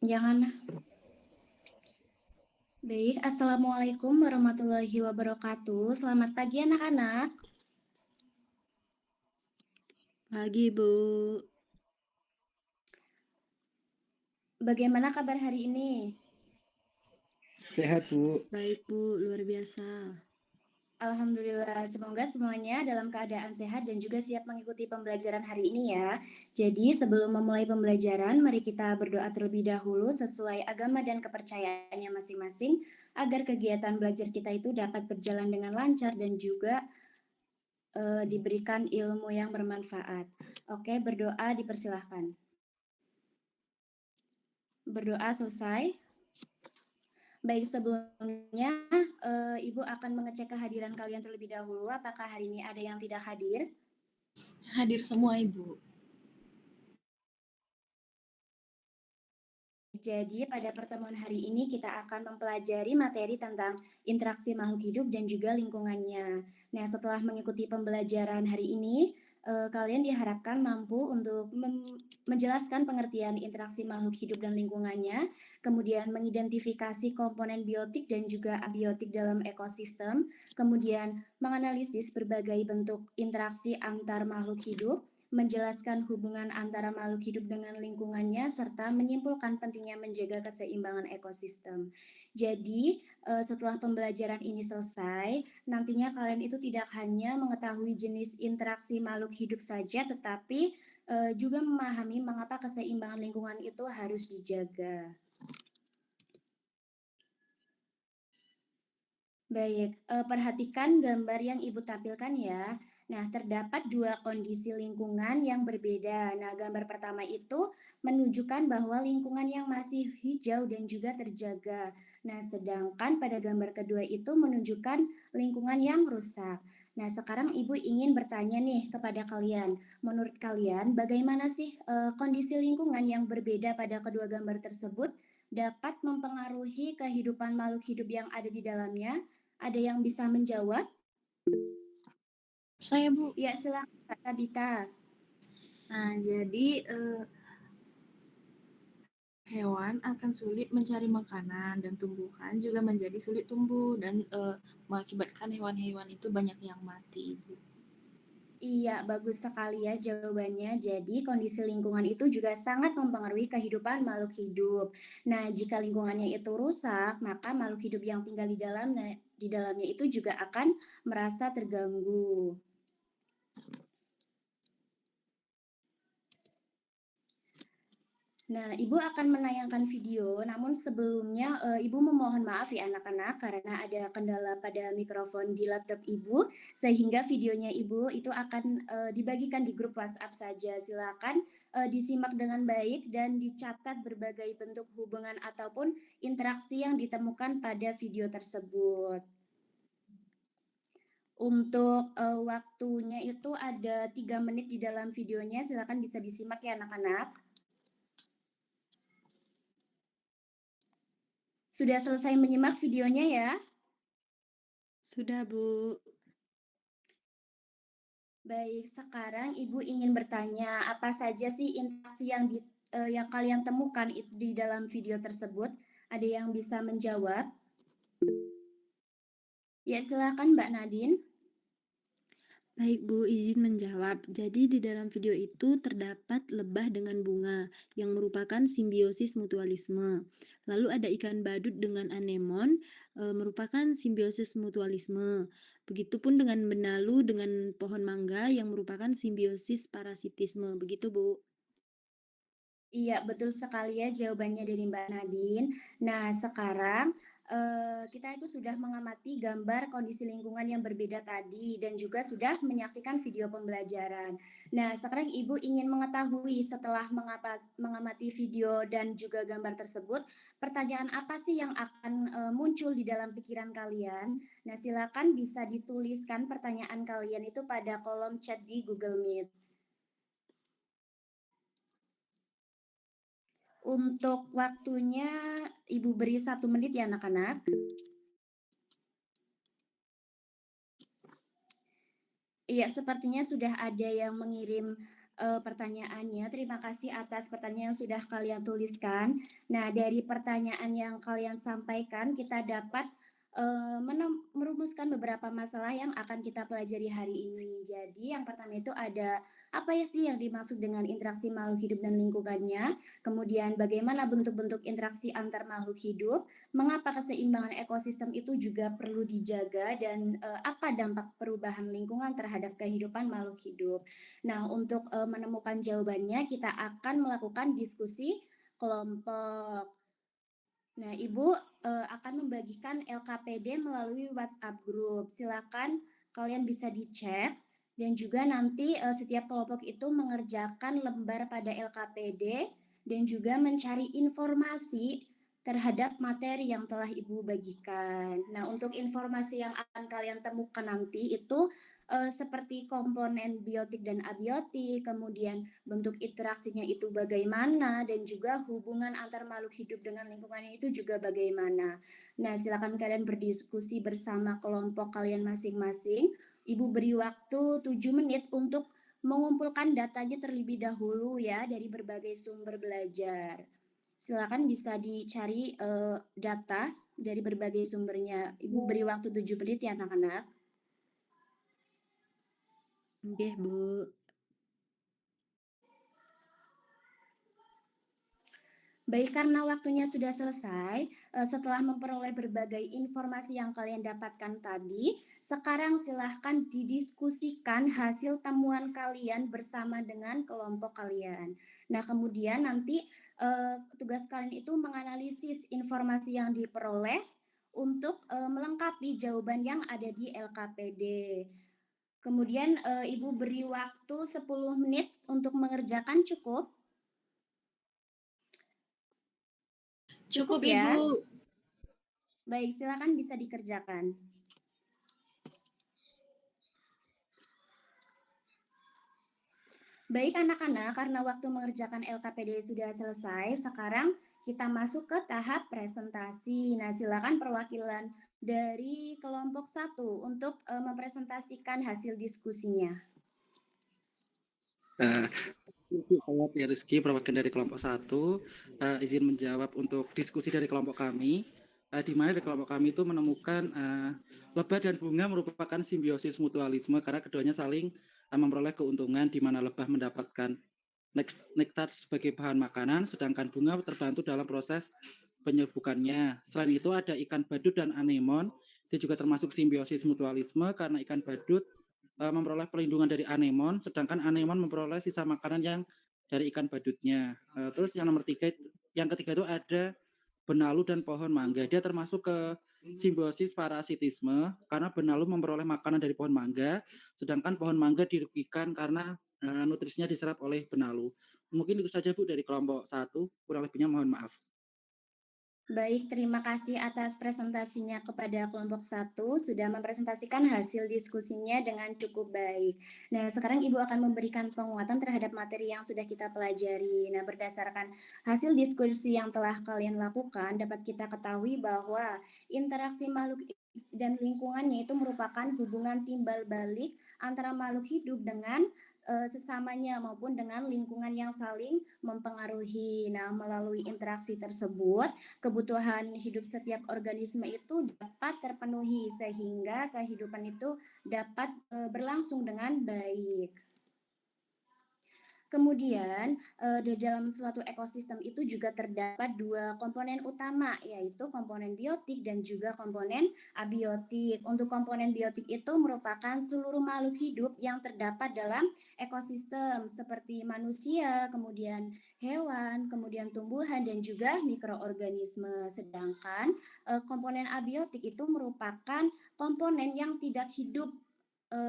Jangan. Baik, Assalamualaikum warahmatullahi wabarakatuh. Selamat pagi anak-anak. Pagi, Bu. Bagaimana kabar hari ini? Sehat, Bu. Baik, Bu. Luar biasa. Alhamdulillah, semoga semuanya dalam keadaan sehat dan juga siap mengikuti pembelajaran hari ini ya. Jadi sebelum memulai pembelajaran, mari kita berdoa terlebih dahulu sesuai agama dan kepercayaannya masing-masing agar kegiatan belajar kita itu dapat berjalan dengan lancar dan juga diberikan ilmu yang bermanfaat. Oke, berdoa dipersilahkan. Berdoa selesai. Baik, sebelumnya Ibu akan mengecek kehadiran kalian terlebih dahulu. Apakah hari ini ada yang tidak hadir? Hadir semua, Ibu. Jadi pada pertemuan hari ini kita akan mempelajari materi tentang interaksi makhluk hidup dan juga lingkungannya. Nah, setelah mengikuti pembelajaran hari ini, kalian diharapkan mampu untuk menjelaskan pengertian interaksi makhluk hidup dan lingkungannya, kemudian mengidentifikasi komponen biotik dan juga abiotik dalam ekosistem, kemudian menganalisis berbagai bentuk interaksi antar makhluk hidup, menjelaskan hubungan antara makhluk hidup dengan lingkungannya, serta menyimpulkan pentingnya menjaga keseimbangan ekosistem. Jadi, setelah pembelajaran ini selesai, nantinya kalian itu tidak hanya mengetahui jenis interaksi makhluk hidup saja, tetapi juga memahami mengapa keseimbangan lingkungan itu harus dijaga. Baik, perhatikan gambar yang Ibu tampilkan ya. Nah, terdapat dua kondisi lingkungan yang berbeda. Nah, gambar pertama itu menunjukkan bahwa lingkungan yang masih hijau dan juga terjaga. Nah, sedangkan pada gambar kedua itu menunjukkan lingkungan yang rusak. Nah, sekarang Ibu ingin bertanya nih kepada kalian. Menurut kalian, bagaimana sih kondisi lingkungan yang berbeda pada kedua gambar tersebut dapat mempengaruhi kehidupan makhluk hidup yang ada di dalamnya? Ada yang bisa menjawab? Saya, Bu. Ya, silakan Kak Tabita. Nah, jadi hewan akan sulit mencari makanan dan tumbuhan juga menjadi sulit tumbuh dan mengakibatkan hewan-hewan itu banyak yang mati, Ibu. Iya, bagus sekali ya jawabannya. Jadi, kondisi lingkungan itu juga sangat mempengaruhi kehidupan makhluk hidup. Nah, jika lingkungannya itu rusak, maka makhluk hidup yang tinggal di dalamnya itu juga akan merasa terganggu. Nah, Ibu akan menayangkan video, namun sebelumnya Ibu memohon maaf ya anak-anak karena ada kendala pada mikrofon di laptop Ibu, sehingga videonya Ibu itu akan dibagikan di grup WhatsApp saja. Silakan disimak dengan baik dan dicatat berbagai bentuk hubungan ataupun interaksi yang ditemukan pada video tersebut. Untuk waktunya itu ada 3 menit di dalam videonya, silakan bisa disimak ya anak-anak. Sudah selesai menyimak videonya ya? Sudah, Bu. Baik, sekarang Ibu ingin bertanya, apa saja sih interaksi yang kalian temukan di dalam video tersebut? Ada yang bisa menjawab? Ya, silakan Mbak Nadine. Baik, Bu, izin menjawab. Jadi di dalam video itu terdapat lebah dengan bunga yang merupakan simbiosis mutualisme. Lalu ada ikan badut dengan anemon merupakan simbiosis mutualisme. Begitupun dengan benalu dengan pohon mangga yang merupakan simbiosis parasitisme. Begitu, Bu. Iya, betul sekali ya jawabannya dari Mbak Nadine. Nah, sekarang kita itu sudah mengamati gambar kondisi lingkungan yang berbeda tadi dan juga sudah menyaksikan video pembelajaran. Nah, sekarang Ibu ingin mengetahui setelah mengamati video dan juga gambar tersebut, pertanyaan apa sih yang akan muncul di dalam pikiran kalian? Nah, silakan bisa dituliskan pertanyaan kalian itu pada kolom chat di Google Meet. Untuk waktunya Ibu beri 1 menit ya anak-anak. Iya, sepertinya sudah ada yang mengirim pertanyaannya. Terima kasih atas pertanyaan yang sudah kalian tuliskan. Nah, dari pertanyaan yang kalian sampaikan, kita dapat merumuskan beberapa masalah yang akan kita pelajari hari ini. Jadi, yang pertama itu ada apa ya sih yang dimaksud dengan interaksi makhluk hidup dan lingkungannya? Kemudian, bagaimana bentuk-bentuk interaksi antar makhluk hidup? Mengapa keseimbangan ekosistem itu juga perlu dijaga? Dan apa dampak perubahan lingkungan terhadap kehidupan makhluk hidup? Nah, untuk menemukan jawabannya, kita akan melakukan diskusi kelompok. Nah, Ibu, akan membagikan LKPD melalui WhatsApp group. Silakan kalian bisa dicek dan juga nanti, setiap kelompok itu mengerjakan lembar pada LKPD dan juga mencari informasi terhadap materi yang telah Ibu bagikan. Nah, untuk informasi yang akan kalian temukan nanti itu, seperti komponen biotik dan abiotik, kemudian bentuk interaksinya itu bagaimana, dan juga hubungan antar makhluk hidup dengan lingkungannya itu juga bagaimana. Nah, silakan kalian berdiskusi bersama kelompok kalian masing-masing. Ibu beri waktu 7 menit untuk mengumpulkan datanya terlebih dahulu ya dari berbagai sumber belajar. Silakan bisa dicari data dari berbagai sumbernya. Ibu beri waktu 7 menit ya anak-anak. Oke, Bu. Baik, karena waktunya sudah selesai, setelah memperoleh berbagai informasi yang kalian dapatkan tadi, sekarang silahkan didiskusikan hasil temuan kalian bersama dengan kelompok kalian. Nah, kemudian nanti, tugas kalian itu menganalisis informasi yang diperoleh untuk, melengkapi jawaban yang ada di LKPD. Kemudian, Ibu beri waktu 10 menit untuk mengerjakan, cukup? Cukup Cukup ya? Ibu. Baik, silakan bisa dikerjakan. Baik anak-anak, karena waktu mengerjakan LKPD sudah selesai, sekarang kita masuk ke tahap presentasi. Nah, silakan perwakilan dari kelompok satu untuk mempresentasikan hasil diskusinya. Saya Rizky, perwakilan dari kelompok 1, izin menjawab untuk diskusi dari kelompok kami, di mana dari kelompok kami itu menemukan lebah dan bunga merupakan simbiosis mutualisme karena keduanya saling memperoleh keuntungan di mana lebah mendapatkan nektar sebagai bahan makanan, sedangkan bunga terbantu dalam proses penyerbukannya. Selain itu ada ikan badut dan anemon, dia juga termasuk simbiosis mutualisme karena ikan badut memperoleh perlindungan dari anemon, sedangkan anemon memperoleh sisa makanan yang dari ikan badutnya. Terus yang ketiga itu ada benalu dan pohon mangga. Dia termasuk ke simbiosis parasitisme karena benalu memperoleh makanan dari pohon mangga, sedangkan pohon mangga dirugikan karena nutrisinya diserap oleh benalu. Mungkin itu saja Bu dari kelompok 1, kurang lebihnya mohon maaf. Baik, terima kasih atas presentasinya kepada kelompok 1, sudah mempresentasikan hasil diskusinya dengan cukup baik. Nah, sekarang Ibu akan memberikan penguatan terhadap materi yang sudah kita pelajari. Nah, berdasarkan hasil diskusi yang telah kalian lakukan, dapat kita ketahui bahwa interaksi makhluk dan lingkungannya itu merupakan hubungan timbal balik antara makhluk hidup dengan sesamanya maupun dengan lingkungan yang saling mempengaruhi. Nah, melalui interaksi tersebut, kebutuhan hidup setiap organisme itu dapat terpenuhi sehingga kehidupan itu dapat berlangsung dengan baik. Kemudian, di dalam suatu ekosistem itu juga terdapat 2 komponen utama, yaitu komponen biotik dan juga komponen abiotik. Untuk komponen biotik itu merupakan seluruh makhluk hidup yang terdapat dalam ekosistem seperti manusia, kemudian hewan, kemudian tumbuhan dan juga mikroorganisme. Sedangkan, komponen abiotik itu merupakan komponen yang tidak hidup,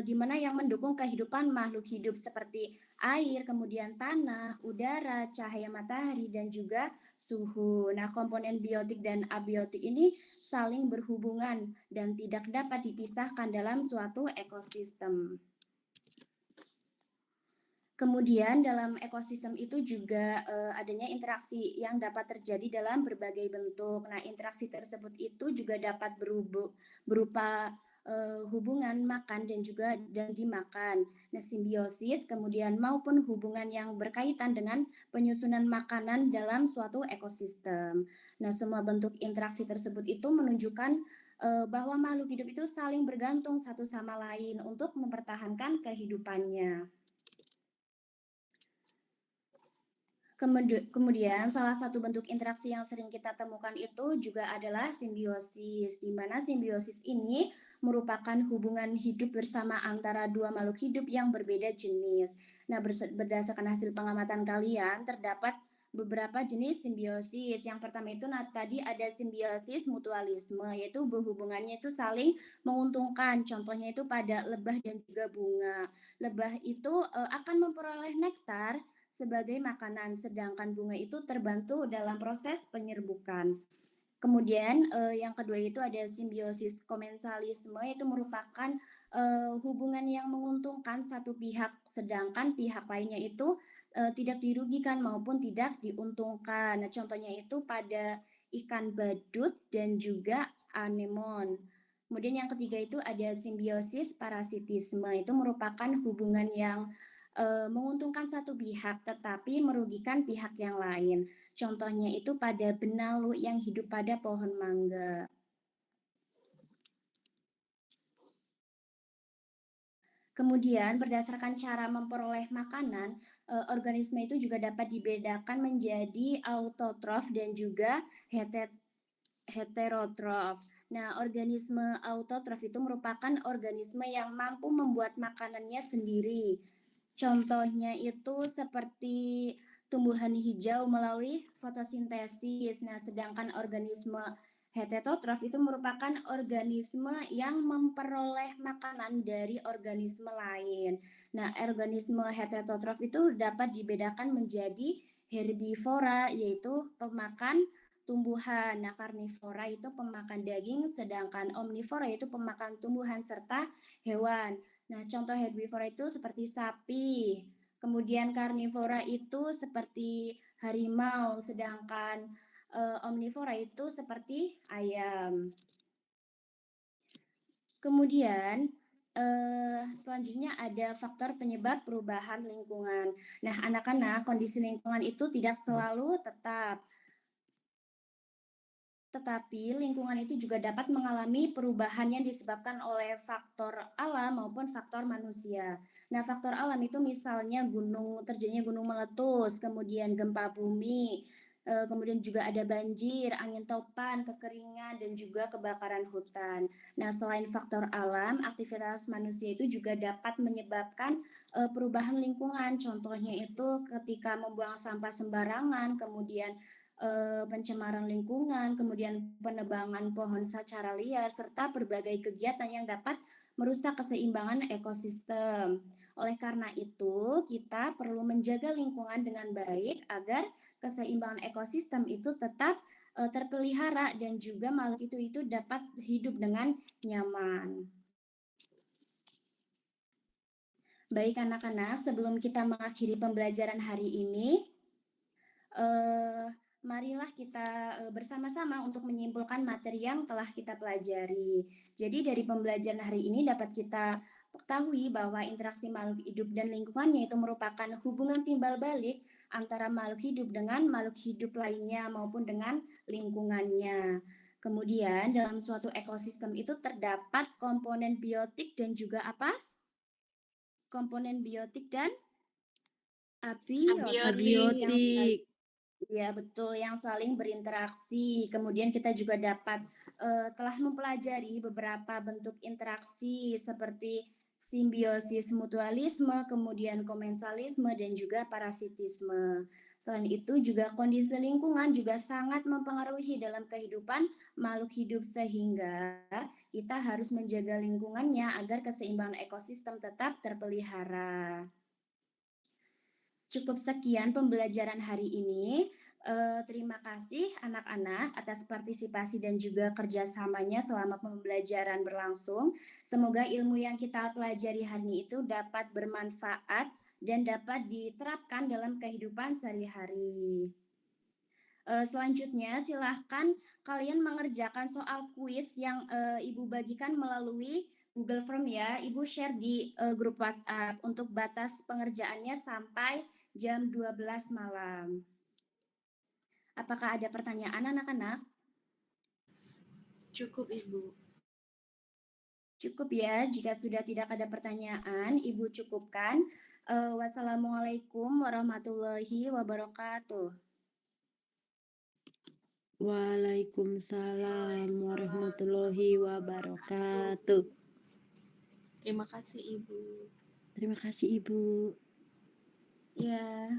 di mana yang mendukung kehidupan makhluk hidup seperti air, kemudian tanah, udara, cahaya matahari, dan juga suhu. Nah, komponen biotik dan abiotik ini saling berhubungan dan tidak dapat dipisahkan dalam suatu ekosistem. Kemudian dalam ekosistem itu juga adanya interaksi yang dapat terjadi dalam berbagai bentuk. Nah, interaksi tersebut itu juga dapat berupa hubungan makan dan dimakan. Nah, simbiosis kemudian maupun hubungan yang berkaitan dengan penyusunan makanan dalam suatu ekosistem. Nah, semua bentuk interaksi tersebut itu menunjukkan, bahwa makhluk hidup itu saling bergantung satu sama lain untuk mempertahankan kehidupannya. Kemudian salah satu bentuk interaksi yang sering kita temukan itu juga adalah simbiosis, di mana simbiosis ini merupakan hubungan hidup bersama antara dua makhluk hidup yang berbeda jenis. Nah, berdasarkan hasil pengamatan kalian, terdapat beberapa jenis simbiosis. Yang pertama itu tadi ada simbiosis mutualisme, yaitu berhubungannya itu saling menguntungkan. Contohnya itu pada lebah dan juga bunga. Lebah itu akan memperoleh nektar sebagai makanan, sedangkan bunga itu terbantu dalam proses penyerbukan. Kemudian yang kedua itu ada simbiosis komensalisme, itu merupakan hubungan yang menguntungkan satu pihak, sedangkan pihak lainnya itu tidak dirugikan maupun tidak diuntungkan. Nah, contohnya itu pada ikan badut dan juga anemon. Kemudian yang ketiga itu ada simbiosis parasitisme, itu merupakan hubungan yang menguntungkan satu pihak tetapi merugikan pihak yang lain. Contohnya itu pada benalu yang hidup pada pohon mangga. Kemudian berdasarkan cara memperoleh makanan, organisme itu juga dapat dibedakan menjadi autotrof dan juga heterotrof. Nah, organisme autotrof itu merupakan organisme yang mampu membuat makanannya sendiri. Contohnya itu seperti tumbuhan hijau melalui fotosintesis. Nah, sedangkan organisme heterotrof itu merupakan organisme yang memperoleh makanan dari organisme lain. Nah, organisme heterotrof itu dapat dibedakan menjadi herbivora, yaitu pemakan tumbuhan. Nah, karnivora itu pemakan daging, sedangkan omnivora itu pemakan tumbuhan serta hewan. Nah, contoh herbivora itu seperti sapi, kemudian karnivora itu seperti harimau, sedangkan omnivora itu seperti ayam. Kemudian selanjutnya ada faktor penyebab perubahan lingkungan. Nah, anak-anak, kondisi lingkungan itu tidak selalu tetap. Tetapi lingkungan itu juga dapat mengalami perubahan yang disebabkan oleh faktor alam maupun faktor manusia. Nah, faktor alam itu misalnya terjadinya gunung meletus, kemudian gempa bumi, kemudian juga ada banjir, angin topan, kekeringan, dan juga kebakaran hutan. Nah, selain faktor alam, aktivitas manusia itu juga dapat menyebabkan perubahan lingkungan. Contohnya itu ketika membuang sampah sembarangan, kemudian pencemaran lingkungan, kemudian penebangan pohon secara liar, serta berbagai kegiatan yang dapat merusak keseimbangan ekosistem. Oleh karena itu, kita perlu menjaga lingkungan dengan baik agar keseimbangan ekosistem itu tetap terpelihara dan juga makhluk itu dapat hidup dengan nyaman. Baik anak-anak, sebelum kita mengakhiri pembelajaran hari ini, eh, marilah kita bersama-sama untuk menyimpulkan materi yang telah kita pelajari. Jadi dari pembelajaran hari ini dapat kita ketahui bahwa interaksi makhluk hidup dan lingkungannya itu merupakan hubungan timbal balik antara makhluk hidup dengan makhluk hidup lainnya maupun dengan lingkungannya. Kemudian dalam suatu ekosistem itu terdapat komponen biotik dan juga apa? Komponen biotik dan abiotik yang Abiotik. iya betul, yang saling berinteraksi. Kemudian kita juga dapat telah mempelajari beberapa bentuk interaksi seperti simbiosis mutualisme, kemudian komensalisme dan juga parasitisme. Selain itu juga kondisi lingkungan juga sangat mempengaruhi dalam kehidupan makhluk hidup sehingga kita harus menjaga lingkungannya agar keseimbangan ekosistem tetap terpelihara. Cukup sekian pembelajaran hari ini. Terima kasih anak-anak atas partisipasi dan juga kerjasamanya selama pembelajaran berlangsung. Semoga ilmu yang kita pelajari hari ini itu dapat bermanfaat dan dapat diterapkan dalam kehidupan sehari-hari. Selanjutnya silahkan kalian mengerjakan soal kuis yang, Ibu bagikan melalui Google Form ya. Ibu share di, grup WhatsApp untuk batas pengerjaannya sampai jam 12 malam. Apakah ada pertanyaan anak-anak? Cukup, Ibu. Cukup ya, jika sudah tidak ada pertanyaan, Ibu cukupkan. Wassalamualaikum warahmatullahi wabarakatuh. Waalaikumsalam warahmatullahi wabarakatuh. Terima kasih, Ibu. Terima kasih Ibu. Ya.